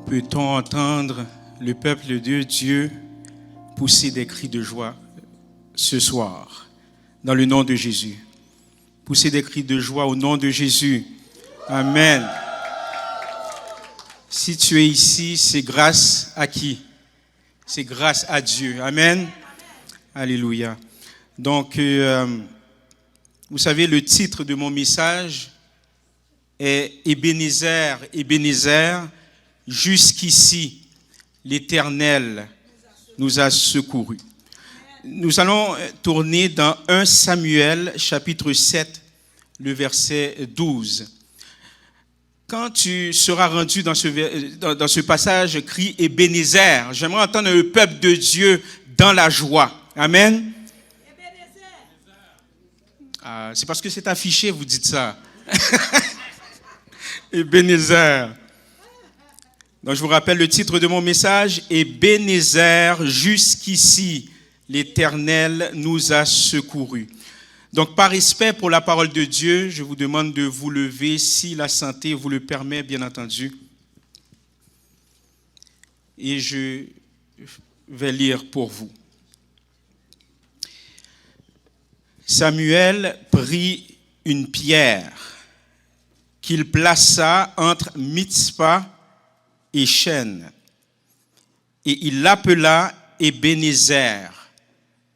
Peut-on entendre le peuple de Dieu pousser des cris de joie ce soir, dans le nom de Jésus? Pousser des cris de joie au nom de Jésus. Amen. Si tu es ici, c'est grâce à qui? C'est grâce à Dieu. Amen. Alléluia. Donc, vous savez, le titre de mon message est Ebenezer, Ebenezer, jusqu'ici, l'Éternel nous a secourus. Nous allons tourner dans 1 Samuel, chapitre 7, le verset 12. Quand tu seras rendu dans ce passage, crie Ebenezer. J'aimerais entendre le peuple de Dieu dans la joie. Amen. C'est parce que c'est affiché, vous dites ça. Ebenezer. Donc je vous rappelle le titre de mon message, Ebenezer, jusqu'ici, l'Éternel nous a secourus. Donc par respect pour la parole de Dieu, je vous demande de vous lever si la santé vous le permet, bien entendu. Et je vais lire pour vous. Samuel prit une pierre qu'il plaça entre Mitzpa et Chêne, et il l'appela Ebenezer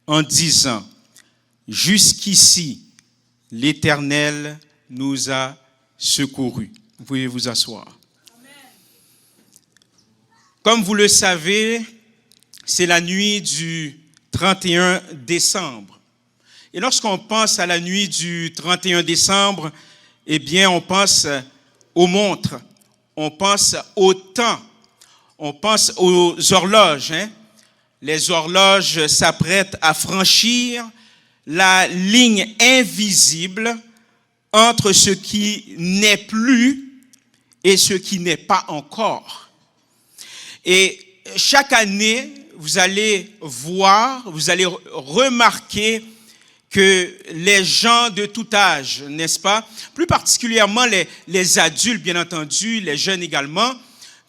en disant: jusqu'ici, l'Éternel nous a secourus. Vous pouvez vous asseoir. Amen. Comme vous le savez, c'est la nuit du 31 décembre. Et lorsqu'on pense à la nuit du 31 décembre, eh bien, on pense aux montres, on pense au temps, on pense aux horloges. Les horloges s'apprêtent à franchir la ligne invisible entre ce qui n'est plus et ce qui n'est pas encore. Et chaque année, vous allez voir, vous allez remarquer que les gens de tout âge, n'est-ce pas? Plus particulièrement les adultes, bien entendu, les jeunes également.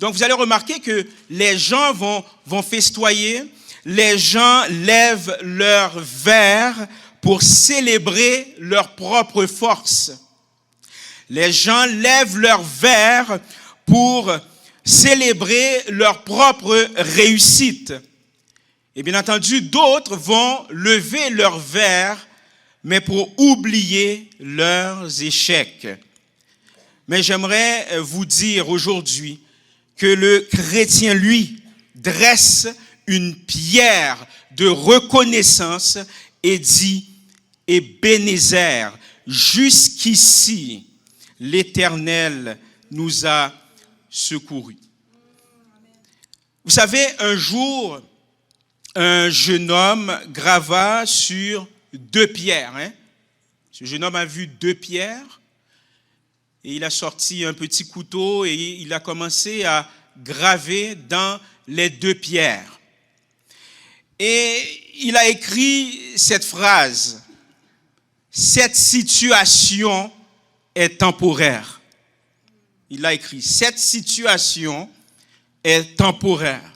Donc, vous allez remarquer que les gens vont festoyer, les gens lèvent leur verre pour célébrer leur propre force. Les gens lèvent leur verre pour célébrer leur propre réussite. Et bien entendu, d'autres vont lever leur verre, mais pour oublier leurs échecs. Mais j'aimerais vous dire aujourd'hui que le chrétien, lui, dresse une pierre de reconnaissance et dit: Ebenezer, jusqu'ici, l'Éternel nous a secourus. Vous savez, un jour, un jeune homme grava sur 2 pierres. Ce jeune homme a vu 2 pierres et il a sorti un petit couteau et il a commencé à graver dans les 2 pierres. Et il a écrit cette phrase: cette situation est temporaire. Il a écrit: cette situation est temporaire.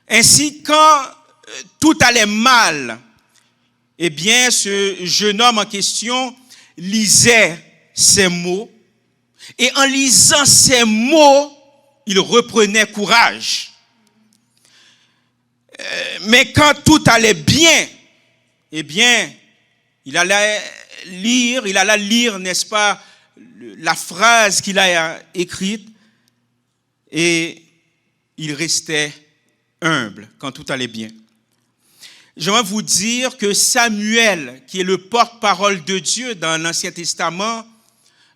Ainsi, quand tout allait mal, eh bien, ce jeune homme en question lisait ces mots. Et en lisant ces mots, il reprenait courage. Mais quand tout allait bien, eh bien, il allait lire, n'est-ce pas, la phrase qu'il a écrite, et il restait humble quand tout allait bien. J'aimerais vous dire que Samuel, qui est le porte-parole de Dieu dans l'Ancien Testament,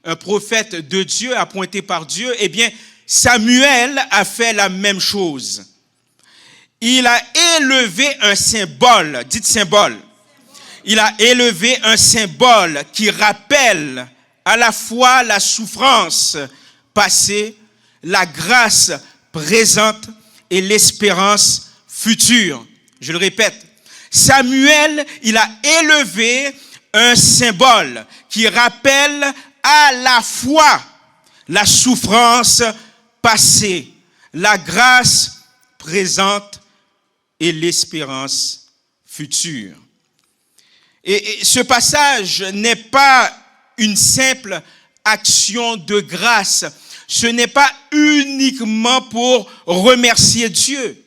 un prophète de Dieu appointé par Dieu, eh bien, Samuel a fait la même chose. Il a élevé un symbole, dites symbole. Il a élevé un symbole qui rappelle à la fois la souffrance passée, la grâce présente et l'espérance future. Je le répète. Samuel, il a élevé un symbole qui rappelle à la fois la souffrance passée, la grâce présente et l'espérance future. Et ce passage n'est pas une simple action de grâce. Ce n'est pas uniquement pour remercier Dieu.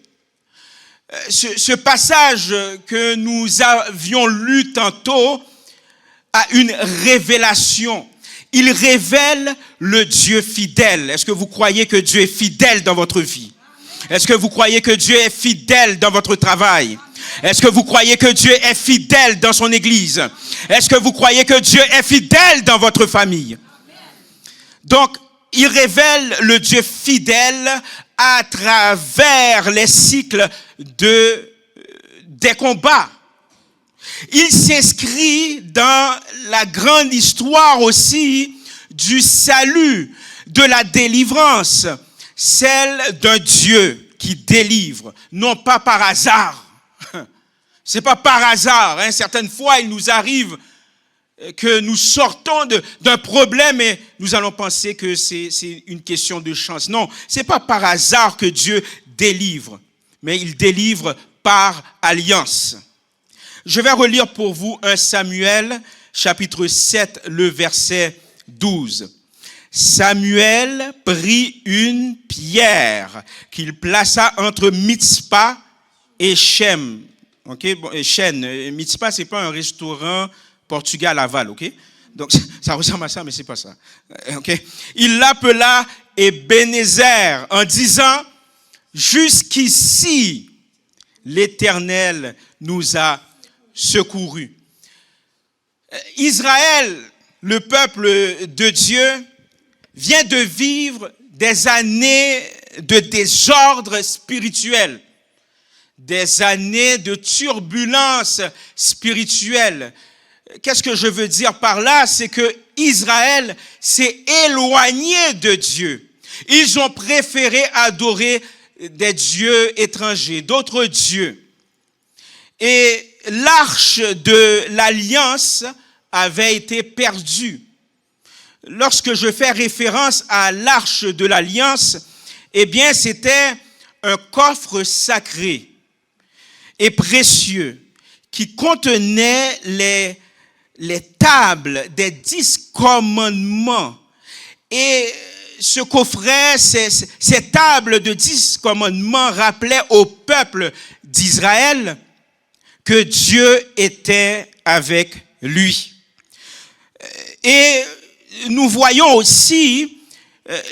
Ce passage que nous avions lu tantôt a une révélation. Il révèle le Dieu fidèle. Est-ce que vous croyez que Dieu est fidèle dans votre vie? Est-ce que vous croyez que Dieu est fidèle dans votre travail? Est-ce que vous croyez que Dieu est fidèle dans son église? Est-ce que vous croyez que Dieu est fidèle dans votre famille? Donc, il révèle le Dieu fidèle à travers les cycles des combats. Il s'inscrit dans la grande histoire aussi du salut, de la délivrance, celle d'un Dieu qui délivre, non pas par hasard. C'est pas par hasard. Certaines fois, il nous arrive que nous sortons d'un problème et nous allons penser que c'est une question de chance. Non, c'est pas par hasard que Dieu délivre, mais il délivre par alliance. Je vais relire pour vous 1 Samuel, chapitre 7, le verset 12. Samuel prit une pierre qu'il plaça entre Mitzpah et Shem. Okay? Bon, Shen, Mitzpah, c'est pas un restaurant portugais à Laval, ok? Donc, ça ressemble à ça, mais c'est pas ça. Okay? Il l'appela Ebenezer en disant, jusqu'ici, l'Éternel nous a secourus. Israël, le peuple de Dieu, vient de vivre des années de désordre spirituel, des années de turbulence spirituelle. Qu'est-ce que je veux dire par là? C'est que Israël s'est éloigné de Dieu. Ils ont préféré adorer des dieux étrangers, d'autres dieux. Et l'arche de l'alliance avait été perdue. Lorsque je fais référence à l'arche de l'alliance, eh bien, c'était un coffre sacré et précieux qui contenait les tables des 10 commandements. Et ce coffret, ces tables de 10 commandements rappelaient au peuple d'Israël que Dieu était avec lui. Et nous voyons aussi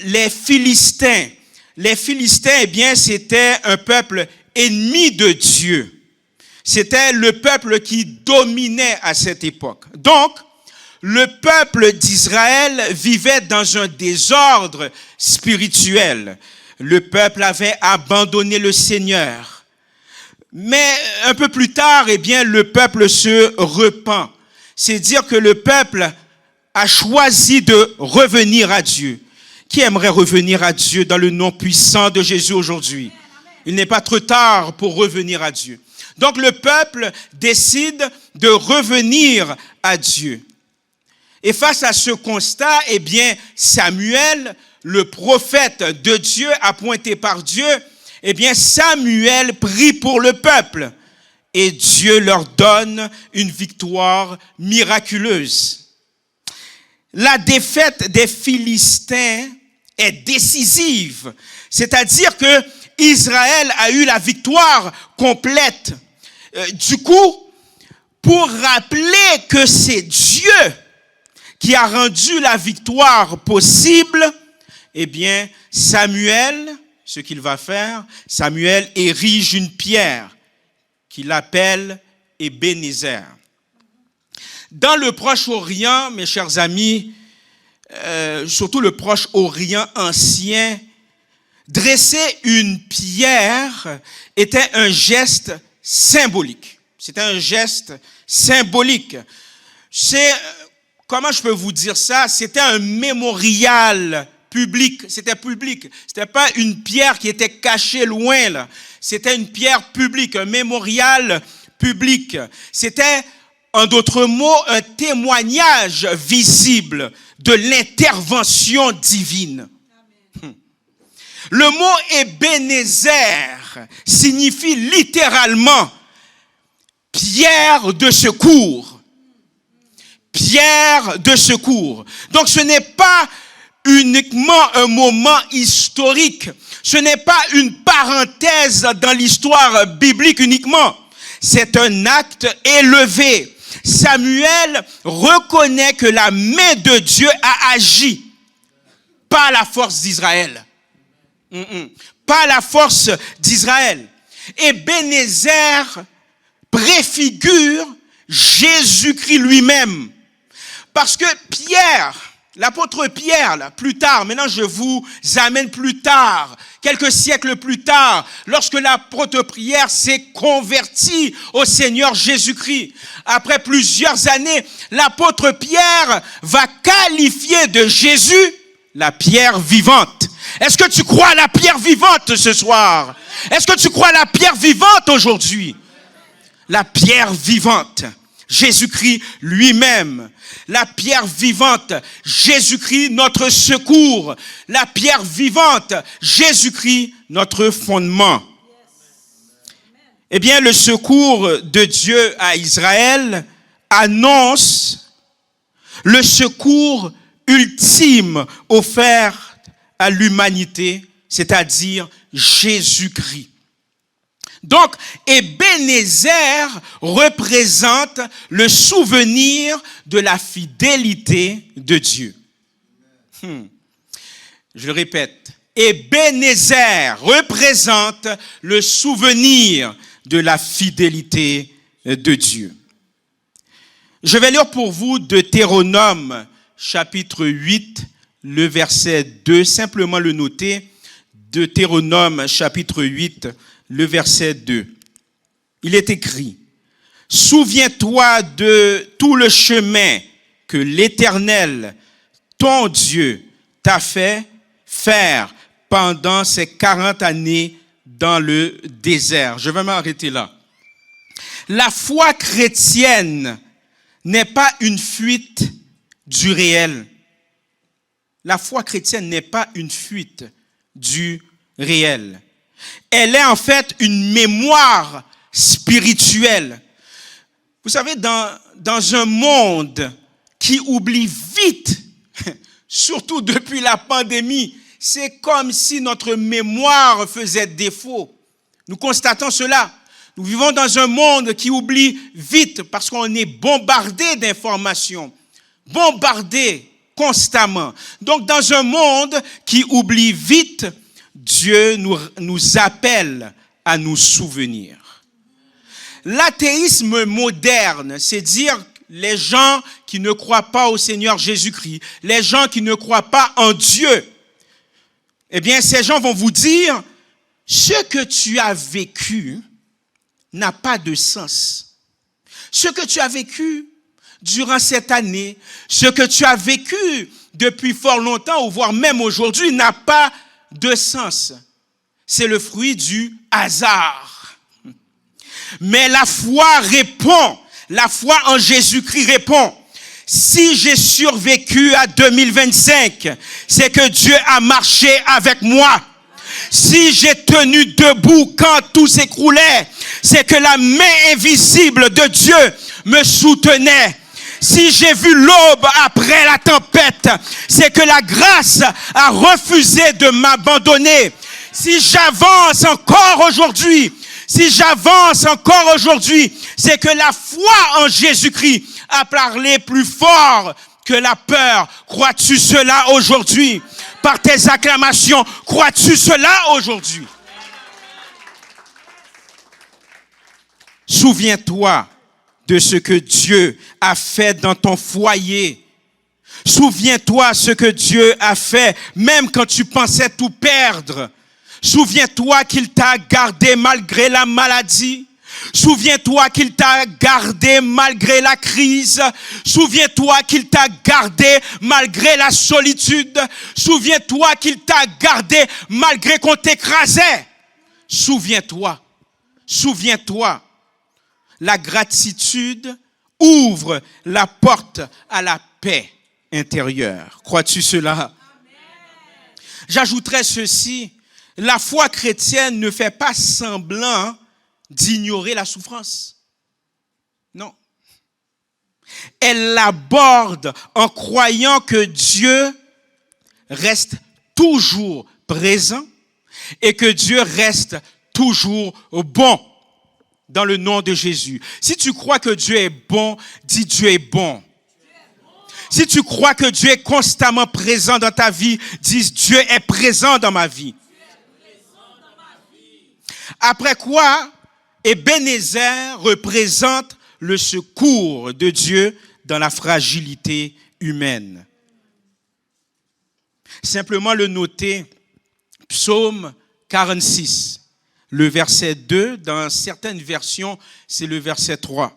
les Philistins. Les Philistins, eh bien, c'était un peuple ennemi de Dieu. C'était le peuple qui dominait à cette époque. Donc, le peuple d'Israël vivait dans un désordre spirituel. Le peuple avait abandonné le Seigneur. Mais un peu plus tard, eh bien, le peuple se repent. C'est dire que le peuple a choisi de revenir à Dieu. Qui aimerait revenir à Dieu dans le nom puissant de Jésus aujourd'hui? Il n'est pas trop tard pour revenir à Dieu. Donc le peuple décide de revenir à Dieu. Et face à ce constat, eh bien, Samuel, le prophète de Dieu, appointé par Dieu, eh bien, Samuel prie pour le peuple. Et Dieu leur donne une victoire miraculeuse. La défaite des Philistins est décisive. C'est-à-dire que Israël a eu la victoire complète. Du coup, pour rappeler que c'est Dieu qui a rendu la victoire possible, eh bien, Samuel, ce qu'il va faire, Samuel érige une pierre qu'il appelle Ebenezer. Dans le Proche-Orient, mes chers amis, surtout le Proche-Orient ancien, dresser une pierre était un geste symbolique. C'était un geste symbolique. Comment je peux vous dire ça? C'était un mémorial public. C'était public. C'était pas une pierre qui était cachée loin, là. C'était une pierre publique, un mémorial public. C'était, en d'autres mots, un témoignage visible de l'intervention divine. Le mot Ebenezer signifie littéralement pierre de secours. Pierre de secours. Donc ce n'est pas uniquement un moment historique. Ce n'est pas une parenthèse dans l'histoire biblique uniquement. C'est un acte élevé. Samuel reconnaît que la main de Dieu a agi. Pas la force d'Israël. Pas la force d'Israël. Ebenezer préfigure Jésus-Christ lui-même. Parce que Pierre, l'apôtre Pierre, là, plus tard, maintenant je vous amène plus tard, quelques siècles plus tard, lorsque l'apôtre Pierre s'est converti au Seigneur Jésus-Christ. Après plusieurs années, l'apôtre Pierre va qualifier de Jésus la pierre vivante. Est-ce que tu crois à la pierre vivante ce soir? Est-ce que tu crois à la pierre vivante aujourd'hui? La pierre vivante. Jésus-Christ lui-même, la pierre vivante, Jésus-Christ notre secours, la pierre vivante, Jésus-Christ notre fondement. Eh bien, le secours de Dieu à Israël annonce le secours ultime offert à l'humanité, c'est-à-dire Jésus-Christ. Donc, Ebenezer représente le souvenir de la fidélité de Dieu. Je le répète, Ebenezer représente le souvenir de la fidélité de Dieu. Je vais lire pour vous Deutéronome, chapitre 8, le verset 2, simplement le noter. Deutéronome, chapitre 8, le verset 2. Il est écrit: « Souviens-toi de tout le chemin que l'Éternel, ton Dieu, t'a fait faire pendant ces 40 années dans le désert. » Je vais m'arrêter là. La foi chrétienne n'est pas une fuite du réel. La foi chrétienne n'est pas une fuite du réel. Elle est en fait une mémoire spirituelle. Vous savez, dans un monde qui oublie vite, surtout depuis la pandémie, c'est comme si notre mémoire faisait défaut. Nous constatons cela. Nous vivons dans un monde qui oublie vite parce qu'on est bombardé d'informations, bombardé constamment. Donc, dans un monde qui oublie vite, Dieu nous appelle à nous souvenir. L'athéisme moderne, c'est dire les gens qui ne croient pas au Seigneur Jésus-Christ, les gens qui ne croient pas en Dieu. Eh bien, ces gens vont vous dire, ce que tu as vécu n'a pas de sens. Ce que tu as vécu durant cette année, ce que tu as vécu depuis fort longtemps, ou voire même aujourd'hui, n'a pas de sens. C'est le fruit du hasard. Mais la foi répond. La foi en Jésus-Christ répond. Si j'ai survécu à 2025, c'est que Dieu a marché avec moi. Si j'ai tenu debout quand tout s'écroulait, c'est que la main invisible de Dieu me soutenait. Si j'ai vu l'aube après la tempête, c'est que la grâce a refusé de m'abandonner. Si j'avance encore aujourd'hui, c'est que la foi en Jésus-Christ a parlé plus fort que la peur. Crois-tu cela aujourd'hui? Par tes acclamations, crois-tu cela aujourd'hui? Souviens-toi de ce que Dieu a fait dans ton foyer. Souviens-toi ce que Dieu a fait, même quand tu pensais tout perdre. Souviens-toi qu'il t'a gardé malgré la maladie. Souviens-toi qu'il t'a gardé malgré la crise. Souviens-toi qu'il t'a gardé malgré la solitude. Souviens-toi qu'il t'a gardé malgré qu'on t'écrasait. Souviens-toi. La gratitude ouvre la porte à la paix intérieure. Crois-tu cela? J'ajouterais ceci. La foi chrétienne ne fait pas semblant d'ignorer la souffrance. Non. Elle l'aborde en croyant que Dieu reste toujours présent et que Dieu reste toujours bon dans le nom de Jésus. Si tu crois que Dieu est bon, dis Dieu est bon. Si tu crois que Dieu est constamment présent dans ta vie, dis Dieu est présent dans ma vie. Après quoi, Ebenezer représente le secours de Dieu dans la fragilité humaine. Simplement le noter, Psaume 46, le verset 2, dans certaines versions, c'est le verset 3.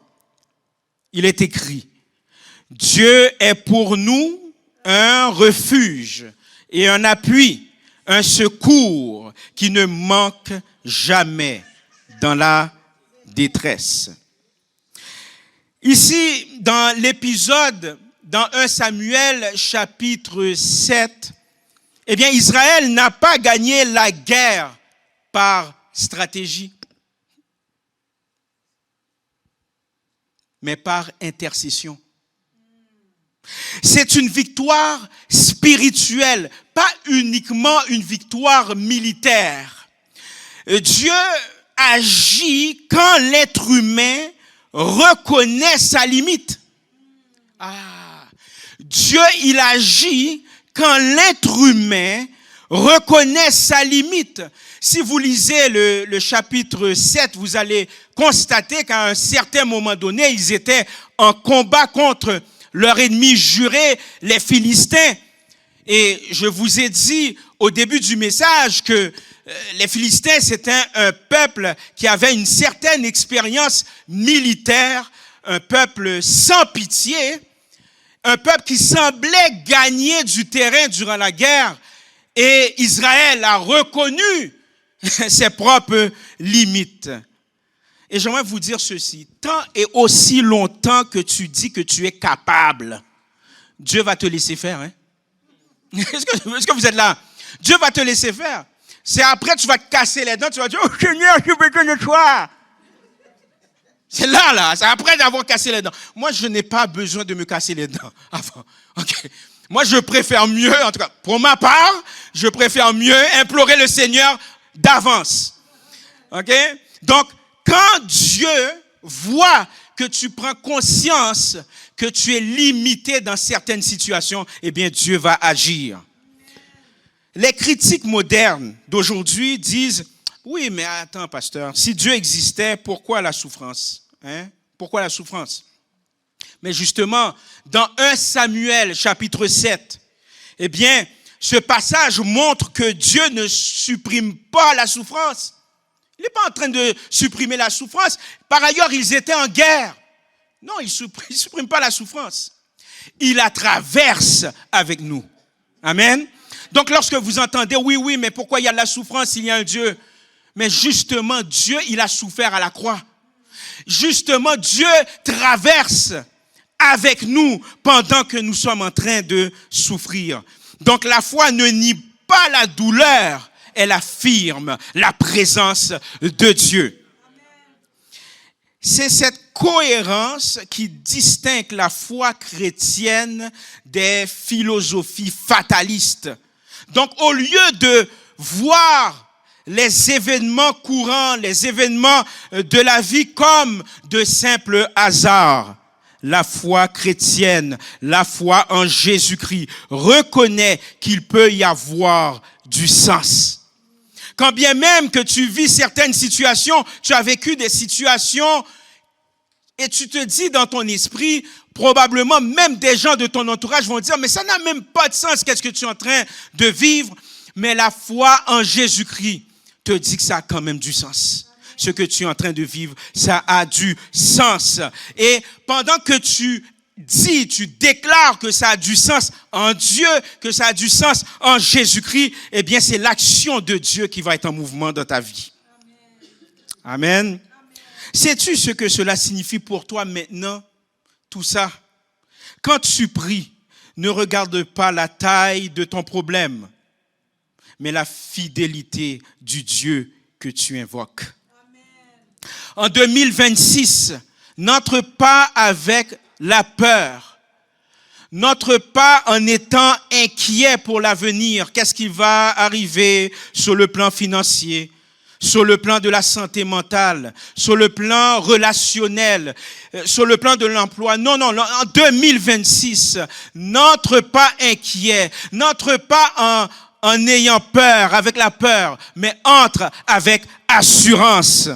Il est écrit, « Dieu est pour nous un refuge et un appui, un secours qui ne manque jamais dans la détresse. » Ici, dans l'épisode, dans 1 Samuel chapitre 7, eh bien, Israël n'a pas gagné la guerre par stratégie, mais par intercession. C'est une victoire spirituelle, pas uniquement une victoire militaire. Dieu agit quand l'être humain reconnaît sa limite. Dieu, il agit quand l'être humain reconnaît sa limite. Si vous lisez le chapitre 7, vous allez constater qu'à un certain moment donné, ils étaient en combat contre leur ennemi juré, les Philistins. Et je vous ai dit au début du message que les Philistins, c'était un peuple qui avait une certaine expérience militaire, un peuple sans pitié, un peuple qui semblait gagner du terrain durant la guerre. Et Israël a reconnu ses propres limites. Et j'aimerais vous dire ceci, tant et aussi longtemps que tu dis que tu es capable, Dieu va te laisser faire. Hein? Est-ce que vous êtes là? Dieu va te laisser faire. C'est après tu vas te casser les dents, tu vas dire, oh Seigneur, j'ai besoin de toi. C'est là, c'est après d'avoir cassé les dents. Moi, je n'ai pas besoin de me casser les dents avant. Okay. Moi, je préfère mieux, en tout cas, pour ma part, je préfère mieux implorer le Seigneur d'avance. OK? Donc, quand Dieu voit que tu prends conscience que tu es limité dans certaines situations, eh bien, Dieu va agir. Les critiques modernes d'aujourd'hui disent, oui, mais attends, pasteur, si Dieu existait, pourquoi la souffrance? Hein? Pourquoi la souffrance? Mais justement, dans 1 Samuel chapitre 7, eh bien, ce passage montre que Dieu ne supprime pas la souffrance. Il n'est pas en train de supprimer la souffrance. Par ailleurs, ils étaient en guerre. Non, il ne supprime pas la souffrance. Il la traverse avec nous. Amen. Donc, lorsque vous entendez, oui, mais pourquoi il y a de la souffrance s'il y a un Dieu? Mais justement, Dieu, il a souffert à la croix. Justement, Dieu traverse avec nous pendant que nous sommes en train de souffrir. Donc, la foi ne nie pas la douleur, elle affirme la présence de Dieu. C'est cette cohérence qui distingue la foi chrétienne des philosophies fatalistes. Donc, au lieu de voir les événements courants, les événements de la vie comme de simples hasards, la foi chrétienne, la foi en Jésus-Christ reconnaît qu'il peut y avoir du sens. Quand bien même que tu vis certaines situations, tu as vécu des situations et tu te dis dans ton esprit, probablement même des gens de ton entourage vont dire, mais ça n'a même pas de sens, qu'est-ce que tu es en train de vivre? Mais la foi en Jésus-Christ te dit que ça a quand même du sens. Ce que tu es en train de vivre, ça a du sens. Et pendant que tu déclares que ça a du sens en Dieu, que ça a du sens en Jésus-Christ, eh bien, c'est l'action de Dieu qui va être en mouvement dans ta vie. Amen. Amen. Sais-tu ce que cela signifie pour toi maintenant, tout ça? Quand tu pries, ne regarde pas la taille de ton problème, mais la fidélité du Dieu que tu invoques. En 2026, n'entre pas avec la peur. N'entre pas en étant inquiet pour l'avenir. Qu'est-ce qui va arriver sur le plan financier, sur le plan de la santé mentale, sur le plan relationnel, sur le plan de l'emploi. Non, en 2026, n'entre pas inquiet, n'entre pas en ayant peur, avec la peur, mais entre avec assurance.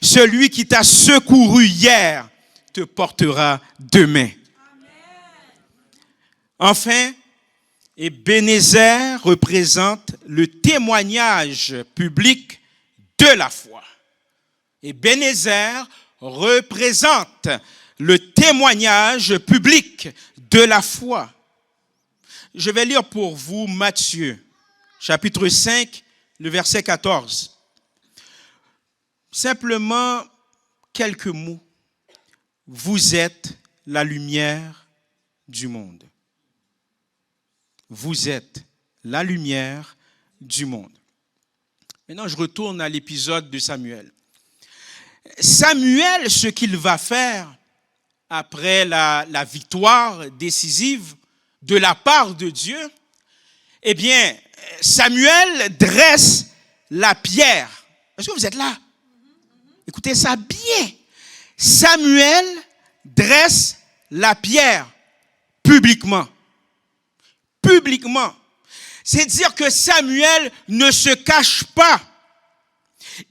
Celui qui t'a secouru hier te portera demain. Enfin, Ebenezer représente le témoignage public de la foi. Ebenezer représente le témoignage public de la foi. Je vais lire pour vous Matthieu, chapitre 5, le verset 14. Simplement quelques mots. Vous êtes la lumière du monde. Vous êtes la lumière du monde. Maintenant, je retourne à l'épisode de Samuel. Samuel, ce qu'il va faire après la victoire décisive de la part de Dieu, eh bien, Samuel dresse la pierre. Est-ce que vous êtes là? Écoutez ça bien. Samuel dresse la pierre publiquement. Publiquement. C'est dire que Samuel ne se cache pas.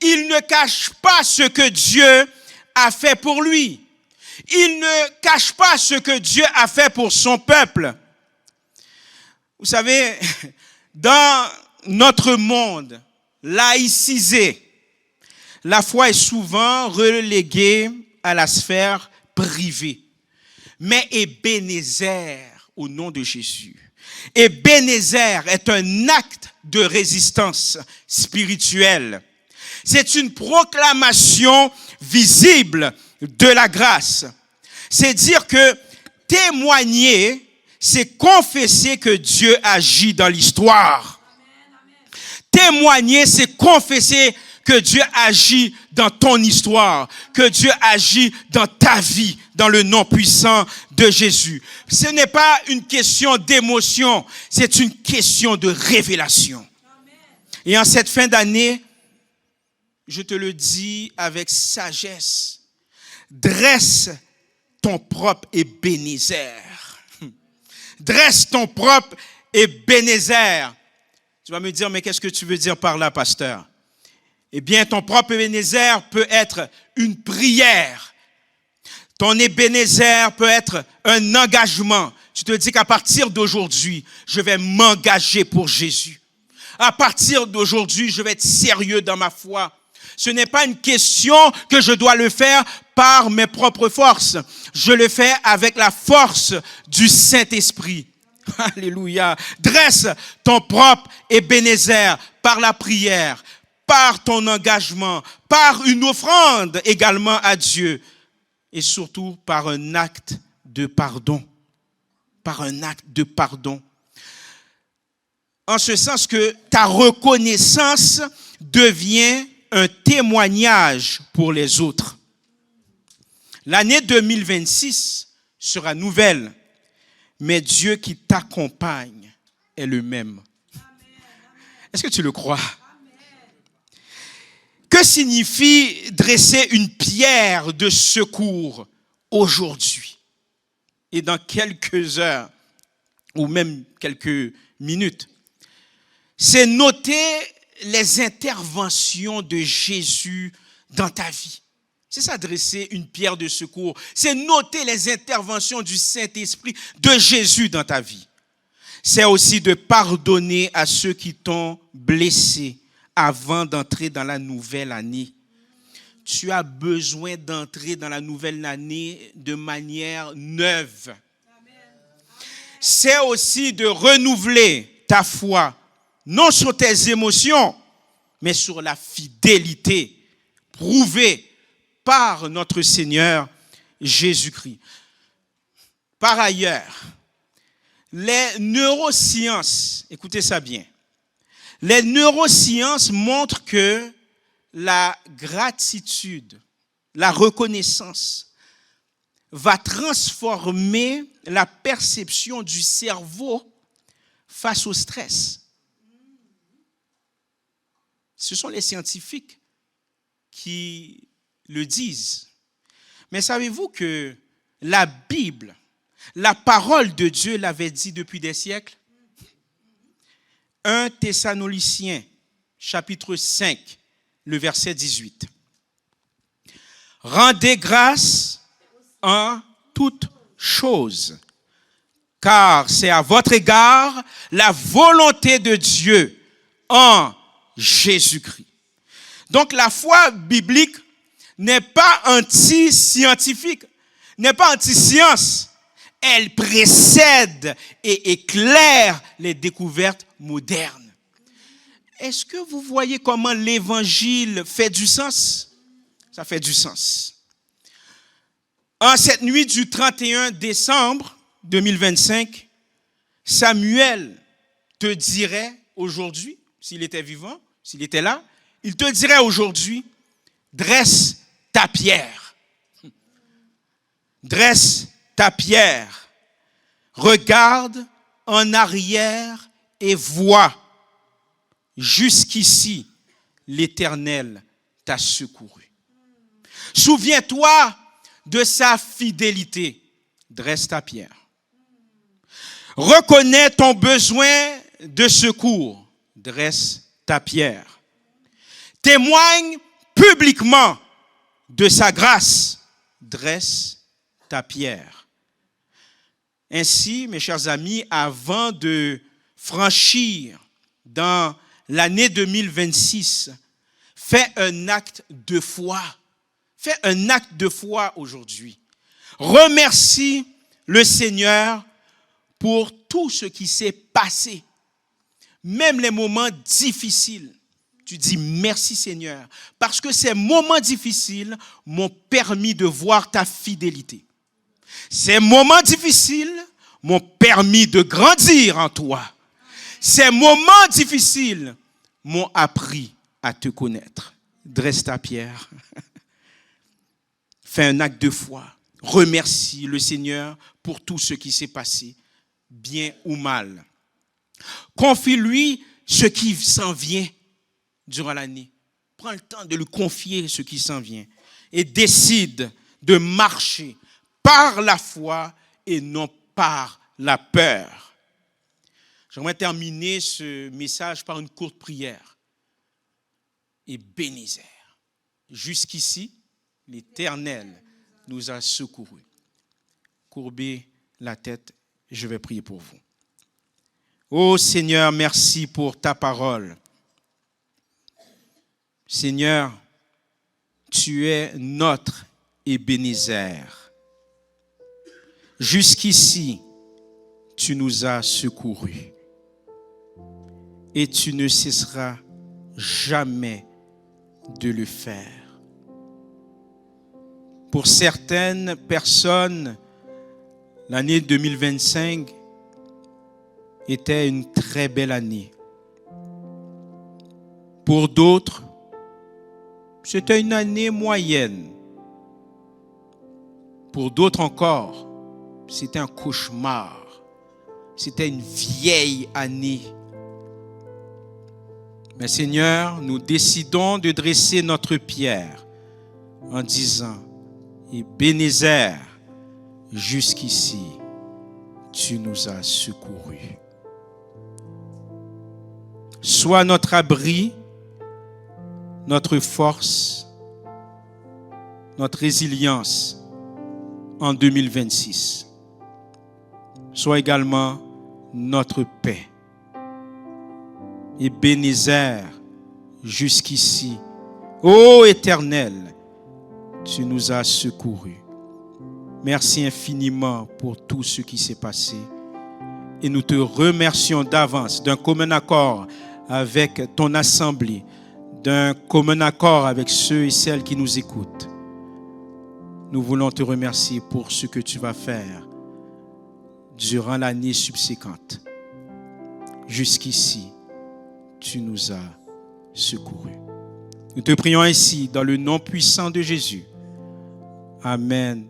Il ne cache pas ce que Dieu a fait pour lui. Il ne cache pas ce que Dieu a fait pour son peuple. Vous savez, dans notre monde laïcisé, la foi est souvent reléguée à la sphère privée. Mais Ebenezer, au nom de Jésus, Ebenezer est un acte de résistance spirituelle. C'est une proclamation visible de la grâce. C'est dire que témoigner, c'est confesser que Dieu agit dans l'histoire. Témoigner, c'est confesser que Dieu agit dans ton histoire, que Dieu agit dans ta vie, dans le nom puissant de Jésus. Ce n'est pas une question d'émotion, c'est une question de révélation. Et en cette fin d'année, je te le dis avec sagesse, dresse ton propre Ebenezer. Dresse ton propre Ebenezer. Tu vas me dire, mais qu'est-ce que tu veux dire par là, pasteur? Eh bien, ton propre Ebenezer peut être une prière. Ton Ebenezer peut être un engagement. Tu te dis qu'à partir d'aujourd'hui, je vais m'engager pour Jésus. À partir d'aujourd'hui, je vais être sérieux dans ma foi. Ce n'est pas une question que je dois le faire par mes propres forces. Je le fais avec la force du Saint-Esprit. Alléluia. Dresse ton propre Ebenezer par la prière, par ton engagement, par une offrande également à Dieu et surtout par un acte de pardon. Par un acte de pardon. En ce sens que ta reconnaissance devient un témoignage pour les autres. L'année 2026 sera nouvelle, mais Dieu qui t'accompagne est le même. Est-ce que tu le crois? Que signifie dresser une pierre de secours aujourd'hui et dans quelques heures ou même quelques minutes? C'est noter les interventions de Jésus dans ta vie. C'est ça, dresser une pierre de secours. C'est noter les interventions du Saint-Esprit de Jésus dans ta vie. C'est aussi de pardonner à ceux qui t'ont blessé avant d'entrer dans la nouvelle année. Tu as besoin d'entrer dans la nouvelle année de manière neuve. C'est aussi de renouveler ta foi, non sur tes émotions, mais sur la fidélité prouvée par notre Seigneur Jésus-Christ. Par ailleurs, les neurosciences, écoutez ça bien, Les neurosciences montrent que la gratitude, la reconnaissance va transformer la perception du cerveau face au stress. Ce sont les scientifiques qui le disent. Mais savez-vous que la Bible, la parole de Dieu l'avait dit depuis des siècles? 1 Thessaloniciens, chapitre 5, le verset 18. Rendez grâce en toutes choses, car c'est à votre égard la volonté de Dieu en Jésus-Christ. Donc la foi biblique n'est pas anti-scientifique, n'est pas anti-science. Elle précède et éclaire les découvertes modernes. Est-ce que vous voyez comment l'évangile fait du sens? Ça fait du sens. En cette nuit du 31 décembre 2025, Samuel te dirait aujourd'hui, s'il était vivant, s'il était là, il te dirait aujourd'hui, dresse ta pierre. Dresse ta pierre. Regarde en arrière et vois. Jusqu'ici, l'Éternel t'a secouru. Souviens-toi de sa fidélité. Dresse ta pierre. Reconnais ton besoin de secours. Dresse ta pierre. Témoigne publiquement de sa grâce. Dresse ta pierre. Ainsi, mes chers amis, avant de franchir dans l'année 2026, fais un acte de foi. Fais un acte de foi aujourd'hui. Remercie le Seigneur pour tout ce qui s'est passé. Même les moments difficiles. Tu dis merci Seigneur. Parce que ces moments difficiles m'ont permis de voir ta fidélité. Ces moments difficiles m'ont permis de grandir en toi. Ces moments difficiles m'ont appris à te connaître. Dresse ta pierre. Fais un acte de foi. Remercie le Seigneur pour tout ce qui s'est passé, bien ou mal. Confie-lui ce qui s'en vient durant l'année. Prends le temps de lui confier ce qui s'en vient et décide de marcher par la foi et non par la peur. J'aimerais terminer ce message par une courte prière. Ebenezer. Jusqu'ici, l'Éternel nous a secourus. Courbez la tête, je vais prier pour vous. Ô Seigneur, merci pour ta parole. Seigneur, tu es notre Ebenezer. Jusqu'ici, tu nous as secourus. Et tu ne cesseras jamais de le faire. Pour certaines personnes, l'année 2025 était une très belle année. Pour d'autres, c'était une année moyenne. Pour d'autres encore, c'était un cauchemar. C'était une vieille année. Mais Seigneur, nous décidons de dresser notre pierre en disant, Ebenezer, jusqu'ici, tu nous as secourus. Sois notre abri, notre force, notre résilience en 2026. Sois également notre paix. Ebenezer, jusqu'ici, ô Éternel, tu nous as secourus. Merci infiniment pour tout ce qui s'est passé. Et nous te remercions d'avance d'un commun accord avec ton assemblée, d'un commun accord avec ceux et celles qui nous écoutent. Nous voulons te remercier pour ce que tu vas faire durant l'année subséquente. Jusqu'ici, tu nous as secourus. Nous te prions ainsi dans le nom puissant de Jésus. Amen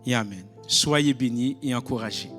et amen. Soyez bénis et encouragés.